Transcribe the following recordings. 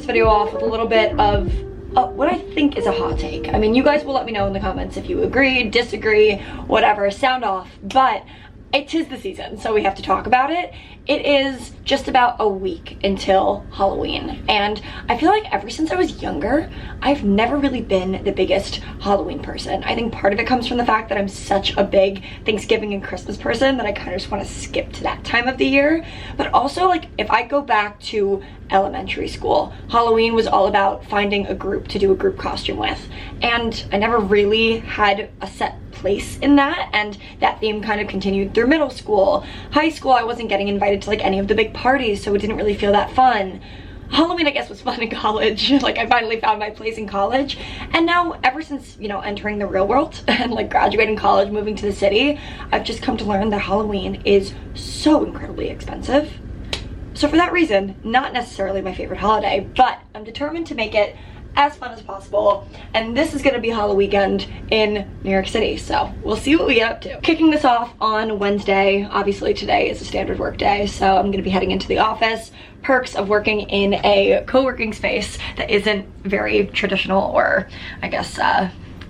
this video off with a little bit of what I think is a hot take. I mean, you guys will let me know in the comments if you agree, disagree, whatever, sound off, but it is the season, so we have to talk about it. It is just about a week until Halloween, and I feel like ever since I was younger, I've never really been the biggest Halloween person. I think part of it comes from the fact that I'm such a big Thanksgiving and Christmas person that I kind of just want to skip to that time of the year. But also, like, if I go back to elementary school, Halloween was all about finding a group to do a group costume with, and I never really had a set place in that, and that theme kind of continued through middle school. High school, I wasn't getting invited to like any of the big parties, so it didn't really feel that fun. Halloween, I guess, was fun in college. Like, I finally found my place in college, and now ever since, you know, entering the real world and like graduating college, moving to the city, I've just come to learn that Halloween is so incredibly expensive. So for that reason, not necessarily my favorite holiday, but I'm determined to make it as fun as possible, and this is gonna be Halloweekend in New York City, so we'll see what we get up to. Kicking this off on Wednesday, obviously today is a standard work day, so I'm gonna be heading into the office. Perks of working in a co-working space that isn't very traditional, or I guess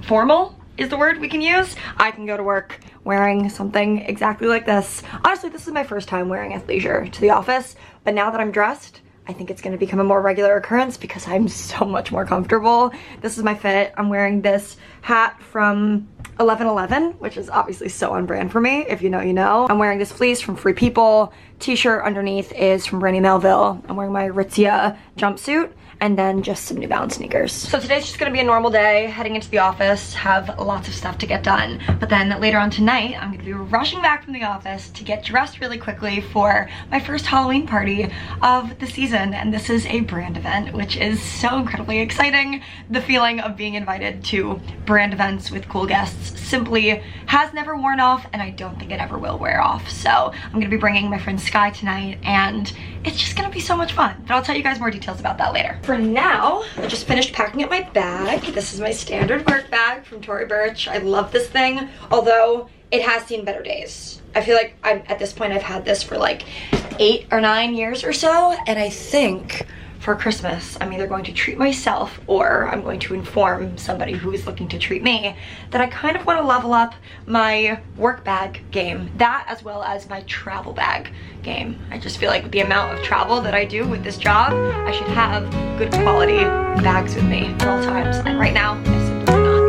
formal is the word we can use. I can go to work wearing something exactly like this. Honestly, this is my first time wearing athleisure to the office, but now that I'm dressed, I think it's going to become a more regular occurrence because I'm so much more comfortable. This is my fit. I'm wearing this hat from 1111, which is obviously so on brand for me. If you know, you know. I'm wearing this fleece from Free People. T-shirt underneath is from Brandy Melville. I'm wearing my Aritzia jumpsuit, and then just some New Balance sneakers. So today's just gonna be a normal day, heading into the office, have lots of stuff to get done. But then later on tonight, I'm gonna be rushing back from the office to get dressed really quickly for my first Halloween party of the season. And this is a brand event, which is so incredibly exciting. The feeling of being invited to brand events with cool guests simply has never worn off, and I don't think it ever will wear off. So I'm gonna be bringing my friend Sky tonight, and it's just gonna be so much fun. But I'll tell you guys more details about that later. For now, I just finished packing up my bag. This is my standard work bag from Tory Burch. I love this thing, although it has seen better days. I feel like at this point I've had this for like 8 or 9 years or so, and I think for Christmas, I'm either going to treat myself or I'm going to inform somebody who is looking to treat me that I kind of want to level up my work bag game. That, as well as my travel bag game. I just feel like with the amount of travel that I do with this job, I should have good quality bags with me at all times. And right now, I simply do not.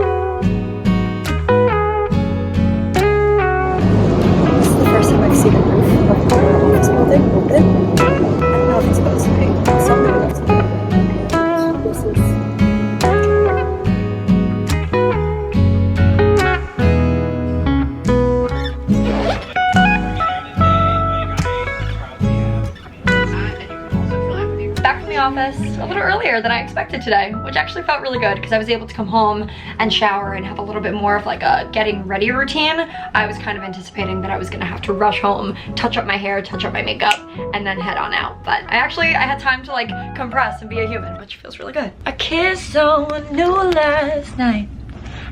This is the first time I've seen a roof of our office building open. I don't know if it's supposed to be. Something else. This is... Back from the office a little earlier than I expected today, which actually felt really good because I was able to come home and shower and have a little bit more of like a getting ready routine. I was kind of anticipating that I was gonna have to rush home, touch up my hair, touch up my makeup, and then head on out. But I had time to like compress and be a human, which feels really good. A kiss someone new last night.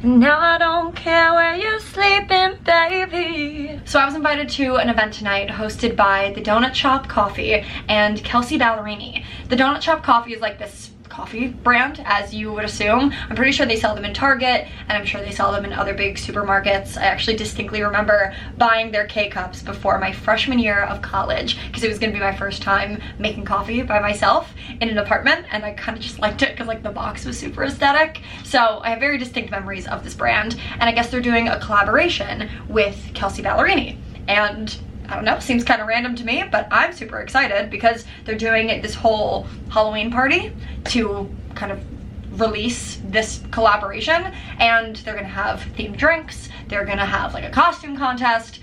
Now I don't care where you're sleeping, baby. So I was invited to an event tonight hosted by the Donut Shop Coffee and Kelsey Ballerini. The Donut Shop Coffee is like this coffee brand, as you would assume. I'm pretty sure they sell them in Target, and I'm sure they sell them in other big supermarkets. I actually distinctly remember buying their K-Cups before my freshman year of college because it was gonna be my first time making coffee by myself in an apartment, and I kind of just liked it because like the box was super aesthetic. So I have very distinct memories of this brand, and I guess they're doing a collaboration with Kelsey Ballerini. And I don't know, seems kind of random to me, but I'm super excited because they're doing this whole Halloween party to kind of release this collaboration, and they're gonna have themed drinks, they're gonna have like a costume contest,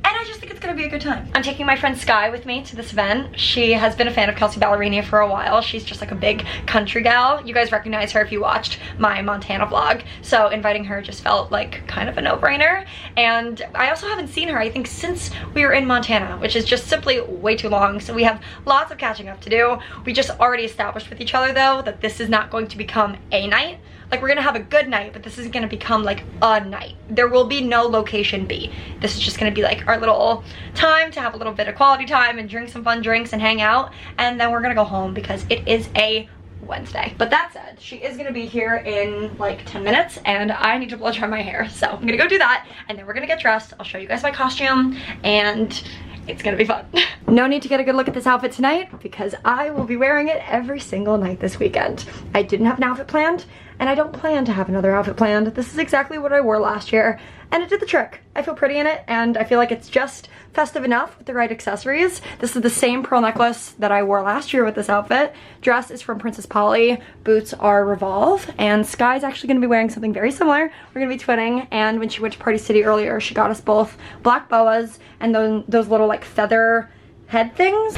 and I just think it's gonna be a good time. I'm taking my friend Sky with me to this event. She has been a fan of Kelsey Ballerini for a while. She's just like a big country gal. You guys recognize her if you watched my Montana vlog. So inviting her just felt like kind of a no-brainer. And I also haven't seen her, I think, since we were in Montana, which is just simply way too long. So we have lots of catching up to do. We just already established with each other though that this is not going to become a night. Like, we're gonna have a good night, but this isn't gonna become like a night. There will be no location B. This is just gonna be like our little time to have a little bit of quality time and drink some fun drinks and hang out, and then we're gonna go home because it is a Wednesday. But that said, she is gonna be here in like 10 minutes and I need to blow dry my hair. So I'm gonna go do that and then we're gonna get dressed. I'll show you guys my costume and it's gonna be fun. No need to get a good look at this outfit tonight because I will be wearing it every single night this weekend. I didn't have an outfit planned and I don't plan to have another outfit planned. This is exactly what I wore last year and it did the trick. I feel pretty in it and I feel like it's just festive enough with the right accessories. This is the same pearl necklace that I wore last year with this outfit. Dress is from Princess Polly, boots are Revolve, and Sky's actually gonna be wearing something very similar. We're gonna be twinning, and when she went to Party City earlier, she got us both black boas and those little like feather head things.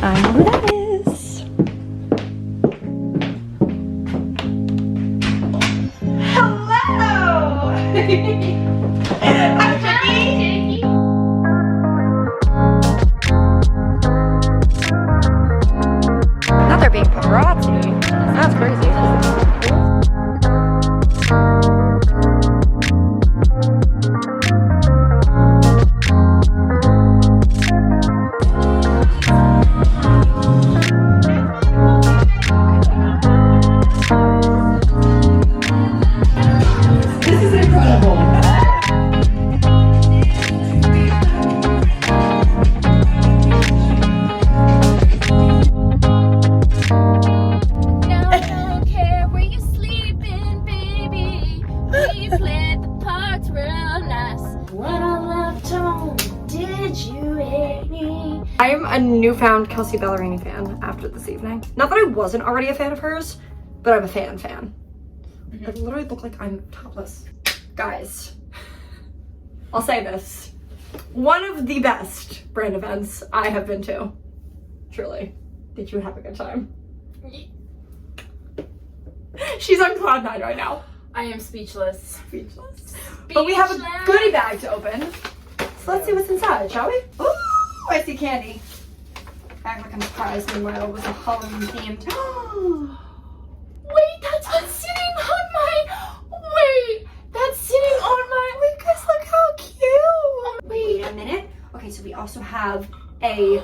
I know who that is. Hello! Hi, Jackie. Not there being paparazzi. That's crazy. This is incredible. I am a newfound Kelsey Ballerini fan after this evening. Not that I wasn't already a fan of hers, but I'm a fan. I literally look like I'm topless. Guys, I'll say this. One of the best brand events I have been to. Truly. Did you have a good time? She's on cloud 9 right now. I am speechless. But we have a goodie bag to open. So let's see what's inside, shall we? Ooh, I see candy. Act like I'm surprised meanwhile it was a Halloween themed. Wait, that's what's sitting on my... Wait, that's sitting on my... Wait, guys, look how cute. Wait. Wait a minute. Okay, so we also have a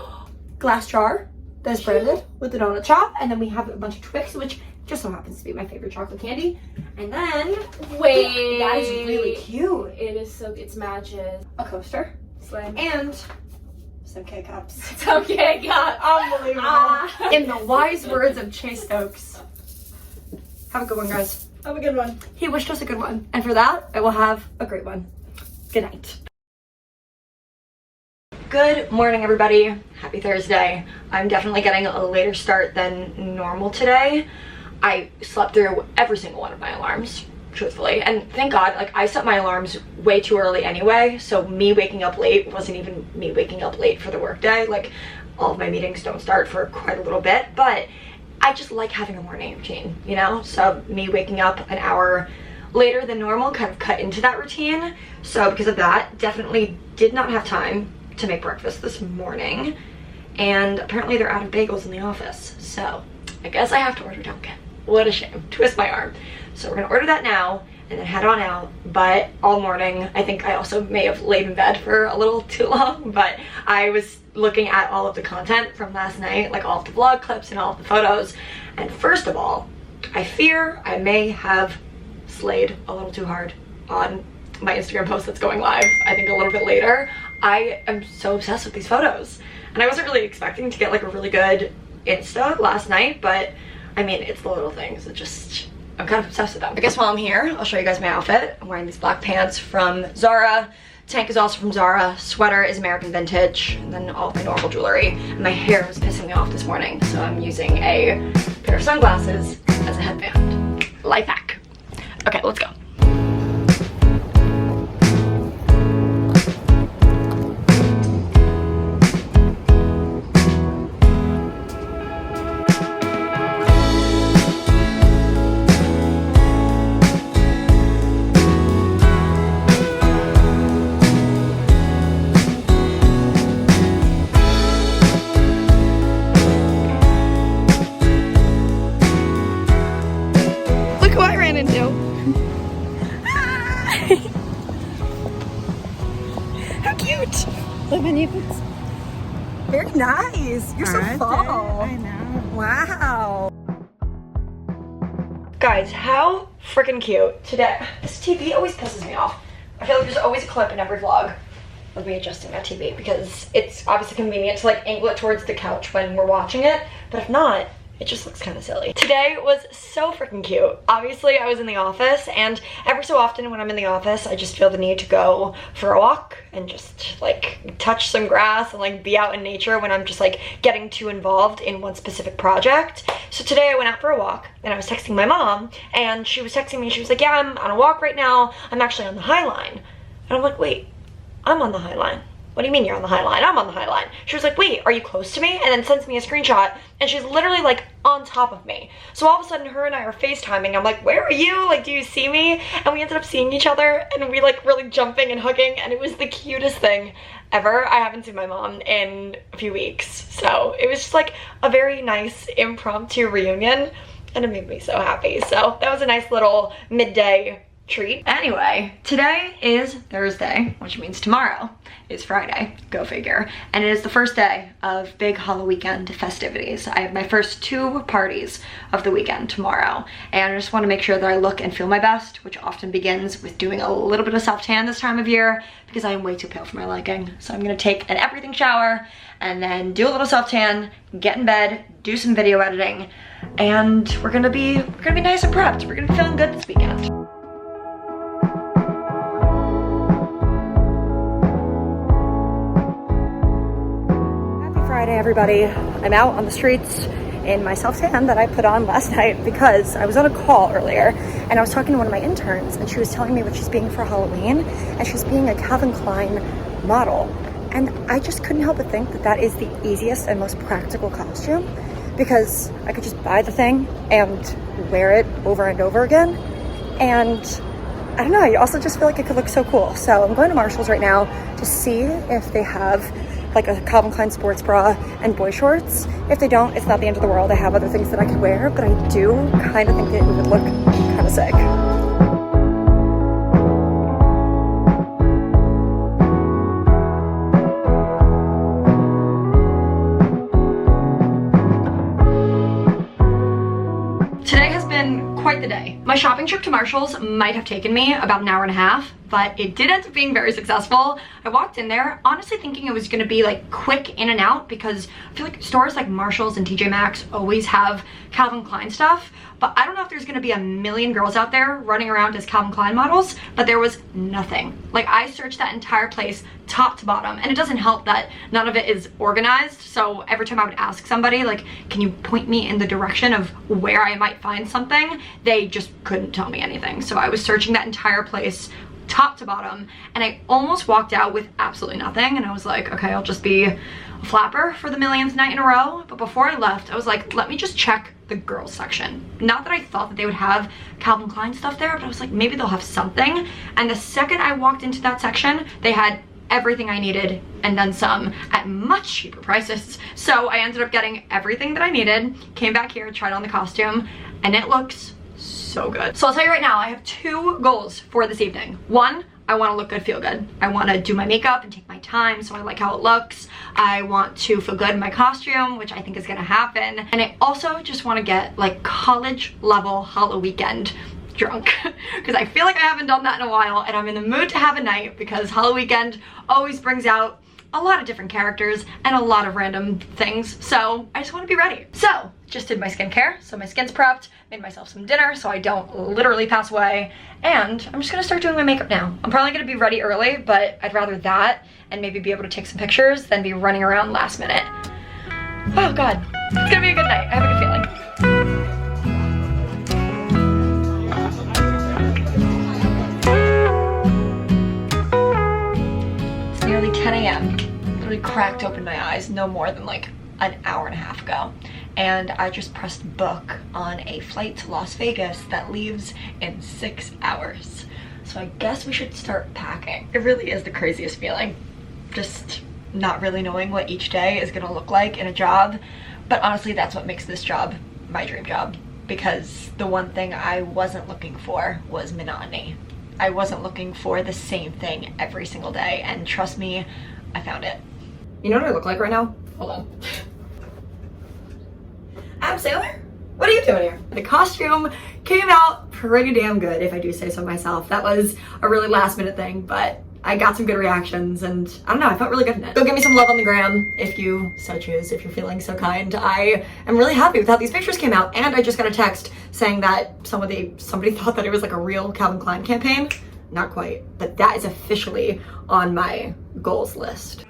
glass jar that is branded with the donut shop. And then we have a bunch of Twix, which just so happens to be my favorite chocolate candy. And then... Wait. That is really cute. It is so... It's matches. A coaster. Slim. And some K-Cups. It's okay, God. Unbelievable. In the wise words of Chase Stokes. Have a good one, guys. Have a good one. He wished us a good one. And for that, I will have a great one. Good night. Good morning, everybody. Happy Thursday. I'm definitely getting a later start than normal today. I slept through every single one of my alarms, truthfully. And thank God, like, I set my alarms way too early anyway, so me waking up late wasn't even me waking up late for the workday. Like, all of my meetings don't start for quite a little bit, but I just like having a morning routine, you know? So me waking up an hour later than normal kind of cut into that routine. So because of that, definitely did not have time to make breakfast this morning. And apparently they're out of bagels in the office. So I guess I have to order Dunkin'. What a shame. Twist my arm. So we're gonna order that now and then head on out. But all morning, I think I also may have laid in bed for a little too long, but I was looking at all of the content from last night, like all of the vlog clips and all of the photos. And first of all, I fear I may have slayed a little too hard on my Instagram post that's going live, I think a little bit later. I am so obsessed with these photos. And I wasn't really expecting to get like a really good Insta last night, but I mean, it's the little things that just, I'm kind of obsessed with them. I guess while I'm here, I'll show you guys my outfit. I'm wearing these black pants from Zara. Tank is also from Zara. Sweater is American Vintage. And then all of my normal jewelry. And my hair was pissing me off this morning, so I'm using a pair of sunglasses as a headband. Life hack. Okay, let's go. How cute! Very nice. You're so fall. I know. Wow. Guys, how freaking cute. Today, this TV always pisses me off. I feel like there's always a clip in every vlog of me adjusting that TV because it's obviously convenient to like angle it towards the couch when we're watching it, but if not, it just looks kind of silly. Today was so freaking cute. Obviously, I was in the office, and every so often when I'm in the office, I just feel the need to go for a walk and just like touch some grass and like be out in nature when I'm just like getting too involved in one specific project. So today I went out for a walk and I was texting my mom, and she was texting me. She was like, yeah, I'm on a walk right now. I'm actually on the High Line. And I'm like, wait, I'm on the High Line. What do you mean you're on the High Line? I'm on the High Line. She was like, wait, are you close to me? And then sends me a screenshot, and she's literally like on top of me. So all of a sudden her and I are FaceTiming. I'm like, where are you? Like, do you see me? And we ended up seeing each other, and we like really jumping and hugging, and it was the cutest thing ever. I haven't seen my mom in a few weeks. So it was just like a very nice impromptu reunion, and it made me so happy. So that was a nice little midday treat. Anyway, today is Thursday, which means tomorrow is Friday, go figure, and it is the first day of big halloweekend festivities. I have my first 2 parties of the weekend tomorrow, and I just want to make sure that I look and feel my best, which often begins with doing a little bit of self-tan this time of year because I am way too pale for my liking. So I'm gonna take an everything shower and then do a little self-tan, get in bed, do some video editing, and we're gonna be nice and prepped. We're gonna be feeling good this weekend. Friday, everybody. I'm out on the streets in my self-tan that I put on last night because I was on a call earlier and I was talking to one of my interns, and she was telling me what she's being for Halloween, and she's being a Calvin Klein model. And I just couldn't help but think that that is the easiest and most practical costume, because I could just buy the thing and wear it over and over again. And I don't know, I also just feel like it could look so cool. So I'm going to Marshall's right now to see if they have like a Calvin Klein sports bra and boy shorts. If they don't, it's not the end of the world. I have other things that I could wear, but I do kind of think it would look kind of sick. Today has been quite the day. My shopping trip to Marshall's might have taken me about an hour and a half, but it did end up being very successful. I walked in there honestly thinking it was gonna be like quick in and out, because I feel like stores like Marshall's and TJ Maxx always have Calvin Klein stuff, but I don't know if there's gonna be a million girls out there running around as Calvin Klein models, but there was nothing. Like, I searched that entire place top to bottom, and it doesn't help that none of it is organized, so every time I would ask somebody, like, can you point me in the direction of where I might find something, they just couldn't tell me anything. So I was searching that entire place top to bottom, and I almost walked out with absolutely nothing, and I was like, okay, I'll just be a flapper for the millionth night in a row. But before I left, I was like, let me just check the girls section. Not that I thought that they would have Calvin Klein stuff there, but I was like, maybe they'll have something. And the second I walked into that section, they had everything I needed and then some at much cheaper prices. So I ended up getting everything that I needed, came back here, tried on the costume, and it looks so good. So I'll tell you right now, I have 2 goals for this evening. 1, I want to look good, feel good. I want to do my makeup and take my time so I like how it looks. I want to feel good in my costume, which I think is gonna happen. And I also just want to get like college level Halloweekend drunk, because I feel like I haven't done that in a while, and I'm in the mood to have a night because Halloweekend always brings out a lot of different characters and a lot of random things, so I just want to be ready. So just did my skincare, so my skin's prepped, made myself some dinner so I don't literally pass away, and I'm just gonna start doing my makeup now. I'm probably gonna be ready early, but I'd rather that and maybe be able to take some pictures than be running around last minute. Oh god, it's gonna be a good night. I have a good feeling. It's nearly 10 a.m. Literally cracked open my eyes no more than like an hour and a half ago, and I just pressed book on a flight to Las Vegas that leaves in 6 hours. So I guess we should start packing. It really is the craziest feeling, just not really knowing what each day is gonna look like in a job. But honestly, that's what makes this job my dream job, because the one thing I wasn't looking for was monotony. I wasn't looking for the same thing every single day, and trust me, I found it. You know what I look like right now? Hold on. Adam Sandler? what are you doing here? The costume came out pretty damn good, if I do say so myself. That was a really last minute thing, but I got some good reactions and I don't know, I felt really good in it. Go give me some love on the gram if you so choose, if you're feeling so kind. I am really happy with how these pictures came out, and I just got a text saying that somebody thought that it was like a real Calvin Klein campaign. Not quite, but that is officially on my goals list.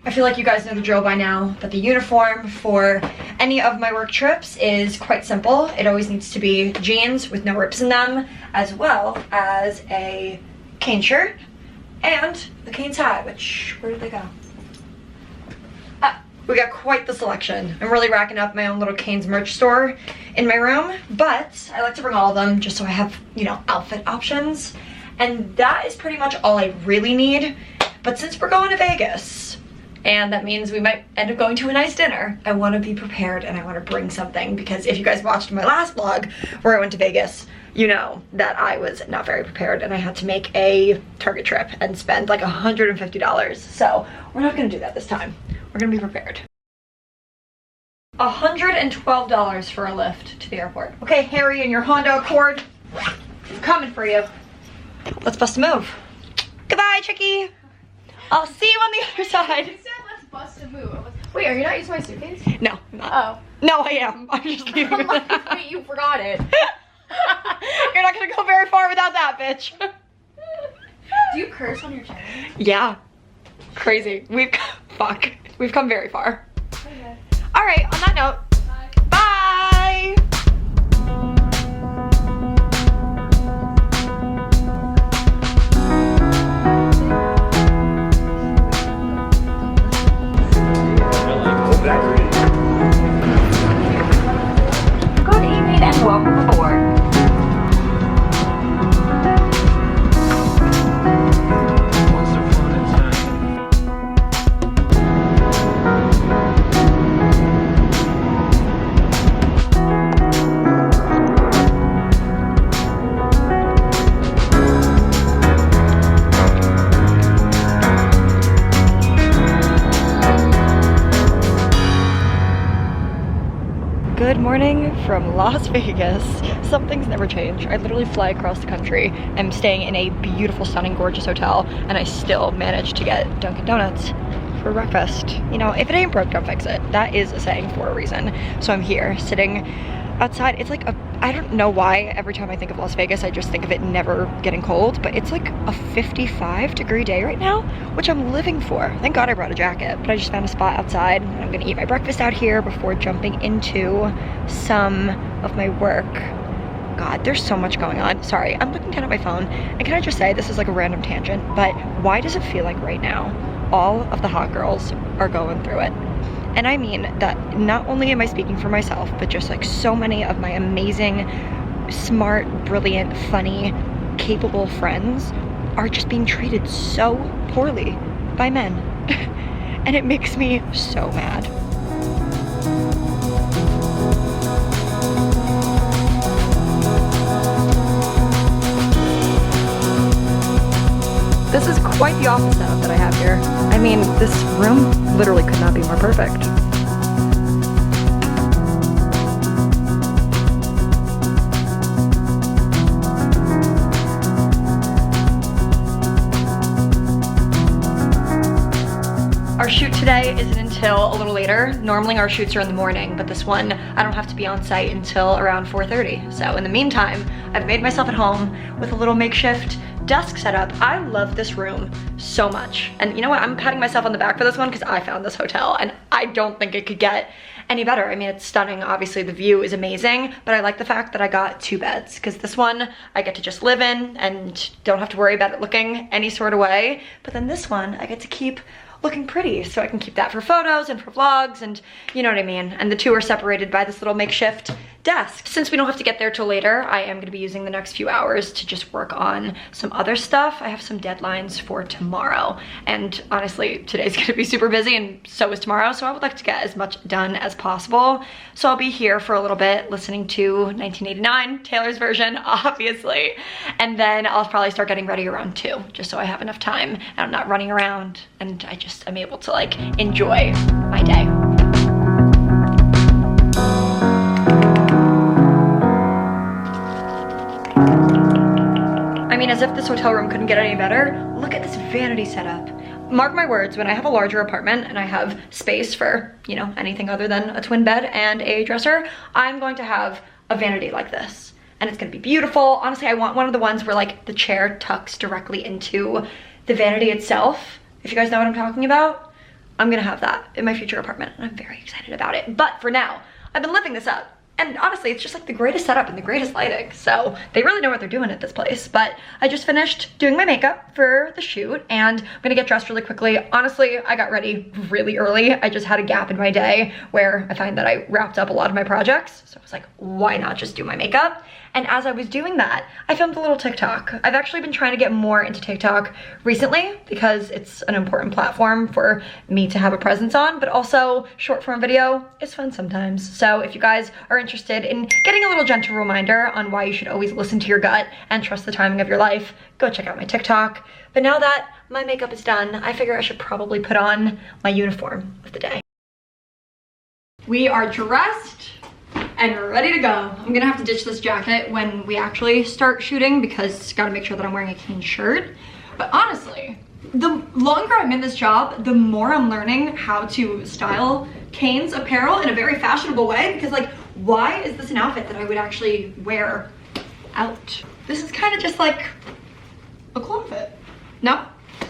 I feel like you guys know the drill by now, that the uniform for any of my work trips is quite simple. It always needs to be jeans with no rips in them, as well as a cane shirt and the Cane's hat, which, where did they go? We got quite the selection. I'm really racking up my own little Cane's merch store in my room, but I like to bring all of them just so I have, you know, outfit options. And that is pretty much all I really need. But since we're going to Vegas, and that means we might end up going to a nice dinner, I want to be prepared and I want to bring something, because if you guys watched my last vlog where I went to Vegas, you know that I was not very prepared and I had to make a Target trip and spend like $150. So we're not going to do that this time. We're gonna be prepared. $112 for a lift to the airport. Okay, Harry and your Honda Accord, I'm coming for you. Let's bust a move. Goodbye, Chicky. I'll see you on the other side. You said let's bust a move. Wait, are you not using my suitcase? No, I'm not. Oh. No, I am. I'm just leaving it. Wait, you forgot it. You're not gonna go very far without that, bitch. Do you curse on your channel? Yeah. Crazy. We've come very far. Okay. All right, on that note, bye. Good evening and welcome aboard. Good morning from Las Vegas. Some things never change. I literally fly across the country. I'm staying in a beautiful, stunning, gorgeous hotel, and I still managed to get Dunkin' Donuts for breakfast. You know, if it ain't broke, don't fix it. That is a saying for a reason. So I'm here, sitting outside. It's like I don't know why every time I think of Las Vegas, I just think of it never getting cold, but it's like a 55-degree day right now, which I'm living for. Thank God I brought a jacket, but I just found a spot outside, and I'm gonna eat my breakfast out here before jumping into some of my work. God, there's so much going on. Sorry, I'm looking down at my phone, and can I just say, this is like a random tangent, but why does it feel like right now all of the hot girls are going through it? And I mean that not only am I speaking for myself, but just like so many of my amazing, smart, brilliant, funny, capable friends are just being treated so poorly by men. And it makes me so mad. This is quite the office setup that I have here. I mean, this room literally could not be more perfect. Our shoot today isn't until a little later. Normally our shoots are in the morning, but this one I don't have to be on site until around 4:30. So in the meantime, I've made myself at home with a little makeshift desk setup. I love this room so much. And you know what? I'm patting myself on the back for this one because I found this hotel and I don't think it could get any better. I mean, it's stunning. Obviously the view is amazing, but I like the fact that I got 2 beds because this one I get to just live in and don't have to worry about it looking any sort of way. But then this one I get to keep looking pretty, so I can keep that for photos and for vlogs, and you know what I mean. And the two are separated by this little makeshift desk. Since we don't have to get there till later, I am gonna be using the next few hours to just work on some other stuff. I have some deadlines for tomorrow, and honestly, today's gonna be super busy and so is tomorrow, so I would like to get as much done as possible. So I'll be here for a little bit listening to 1989, Taylor's version, obviously, and then I'll probably start getting ready around 2, just so I have enough time and I'm not running around and I'm able to like enjoy my day. as if this hotel room couldn't get any better, look at this vanity setup. Mark my words, when I have a larger apartment and I have space for, you know, anything other than a twin bed and a dresser, I'm going to have a vanity like this. And it's gonna be beautiful. Honestly, I want one of the ones where like the chair tucks directly into the vanity itself. If you guys know what I'm talking about, I'm gonna have that in my future apartment and I'm very excited about it. But for now, I've been living this up. And honestly, it's just like the greatest setup and the greatest lighting. So they really know what they're doing at this place. But I just finished doing my makeup for the shoot and I'm gonna get dressed really quickly. Honestly, I got ready really early. I just had a gap in my day where I find that I wrapped up a lot of my projects. So I was like, why not just do my makeup? And as I was doing that, I filmed a little TikTok. I've actually been trying to get more into TikTok recently because it's an important platform for me to have a presence on, but also short form video is fun sometimes. So if you guys are interested in getting a little gentle reminder on why you should always listen to your gut and trust the timing of your life, go check out my TikTok. But now that my makeup is done, I figure I should probably put on my uniform of the day. We are dressed and we're ready to go. I'm gonna have to ditch this jacket when we actually start shooting because gotta make sure that I'm wearing a clean shirt. But honestly, the longer I'm in this job, the more I'm learning how to style Kane's apparel in a very fashionable way because like, why is this an outfit that I would actually wear out? This is kind of just like a cool outfit. No?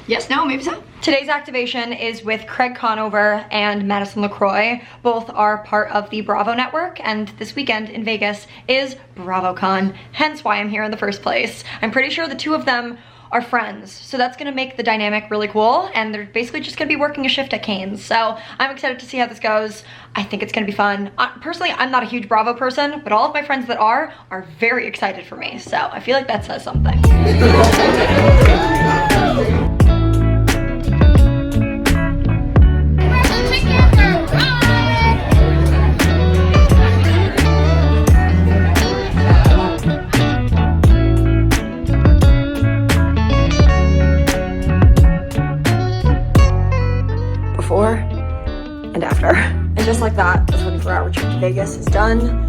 Yes, no, maybe so. Today's activation is with Craig Conover and Madison LaCroix. Both are part of the Bravo network, and this weekend in Vegas is BravoCon, hence why I'm here in the first place. I'm pretty sure the two of them are friends, so that's gonna make the dynamic really cool, and they're basically just gonna be working a shift at Kane's. So I'm excited to see how this goes. I think it's gonna be fun. Personally, I'm not a huge Bravo person, but all of my friends that are very excited for me, so I feel like that says something. Before and after. And just like that, the 24-hour trip to Vegas is done.